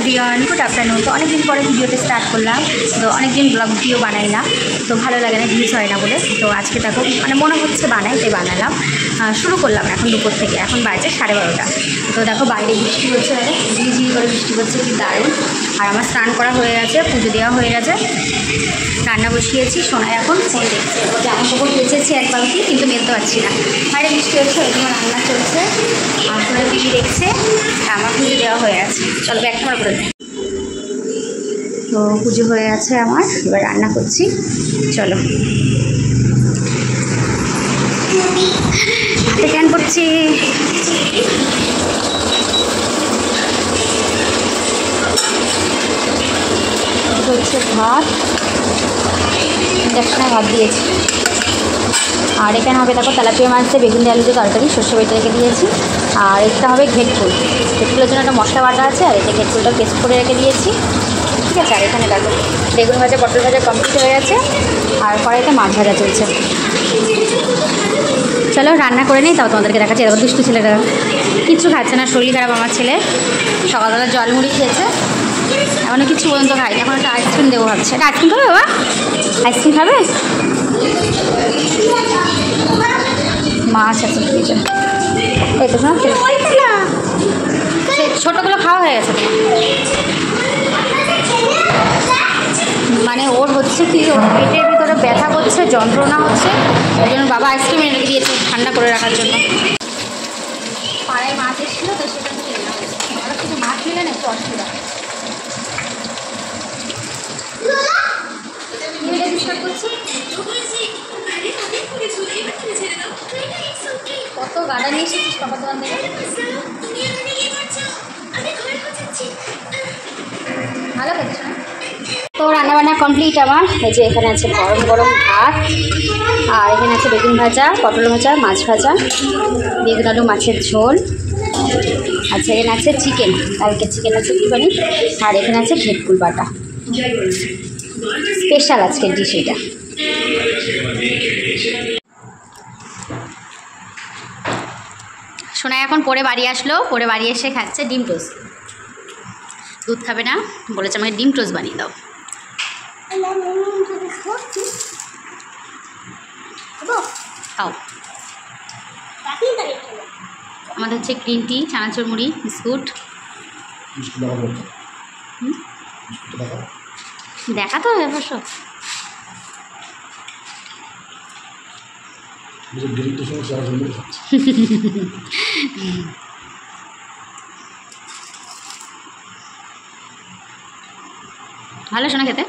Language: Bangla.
Everyone, good afternoon. তো অনেকদিন পরে ভিডিওতে স্টার্ট করলাম। তো অনেকদিন ব্লগ ভিডিও বানাই না, তো ভালো লাগে না, ভিউজ হয় না বলে। তো আজকে দেখো মানে মনে হচ্ছে বানাই, তাই বানালাম। শুরু করলাম এখন দুপুর থেকে, এখন বাজে 12:30। তো দেখো বাইরে বৃষ্টি হচ্ছে, মানে ঝিঝিঝি করে বৃষ্টি হচ্ছে, কি দারুণ। আর আমার স্নান করা হয়ে গেছে, পুজো দেওয়া হয়ে গেছে, রান্না বসিয়েছি। সোনাই এখন ফোন দেখছে। জামা কাপড় কেচেছি এক বালতি, কিন্তু মেলতে পারছি না, বাইরে বৃষ্টি হচ্ছে, ওই জন্য রান্না চলছে। আর সোনাই টিভি দেখছে, আমার পুজো দেওয়া হয়ে গেছে। চলো ব্যাগ খাবার করে দেয়। তো পুজো হয়ে গেছে আমার, এবার রান্না করছি। চলো, হাতে ক্যান করছি। হচ্ছে ভাত, ইন্ডাকশনে ভাত দিয়েছি। আর এখানে হবে দেখো তেলাপিয়া মাছ দিয়ে বেগুন দিয়ে আলু দিয়ে তরকারি, সর্ষে বেটে রেখে দিয়েছি। আর এটা হবে ঘেটফুল, ঘেটফুলের জন্য একটা মশলা বাটা আছে। আর এটা ঘেটফুলটা পেস্ট করে রেখে দিয়েছি, ঠিক আছে। আর এখানে দেখো বেগুন ভাজা, পটল ভাজা কমপ্লিট হয়ে গেছে। আর কড়াইতে মাছ ভাজা চলছে। চলো রান্না করে নিই, তাও তোমাদেরকে দেখাচ্ছি। এরকম দুষ্টু ছেলেরা কিচ্ছু খাচ্ছে না, শরীর খারাপ আমার ছেলে। সকালবেলা জলমুড়ি খেয়েছে, এমন কিছু পর্যন্ত খাই। এখন একটা আইসক্রিম দেবো ভাবছে। একটা আইসক্রিম খাবে বাবা? আইসক্রিম খাবে? মাছ আছে ফ্রিজে, এই তো না, ছোটোগুলো খাওয়া হয়ে গেছে। মানে ওর হচ্ছে কি, ওর পেটের ভিতরে ব্যথা করছে, যন্ত্রণা হচ্ছে, ওই জন্য বাবা আইসক্রিম এনে দিয়েছে ঠান্ডা করে রাখার জন্য। পাড়ায় মাছ এসেছিলো, তো সেটা খেলাম। ওরা শুধু মাছ নিলে না একটু অসুবিধা। কত গাড়া নিয়ে এসেছিস বাবা দোকান থেকে? ভালো লাগছে না? তো রান্নাবান্না কমপ্লিট আমার। এই যে এখানে আছে গরম গরম ভাত, আর এখানে আছে বেগুন ভাজা, পটল ভাজা, মাছ ভাজা, বেগুন আলু মাছের ঝোল। আচ্ছা, এখানে আছে চিকেন, কালকে চিকেন আছে একটুখানি। আর এখানে আছে ঘেটকুল বাটা, স্পেশাল আজকের ডিশ এটা। সোনাই এখন পরে বাড়ি আসলো, পরে বাড়ি এসে খাচ্ছে ডিম টোস্ট। দুধ খাবে না, বলেছে আমাকে ডিম টোস্ট বানিয়ে দাও। খাও। আমাদের হচ্ছে গ্রিন টি, চানাচুর মুড়ি, বিস্কুট। দেখা তো অবশ্য। ভালো শোনা খেতে।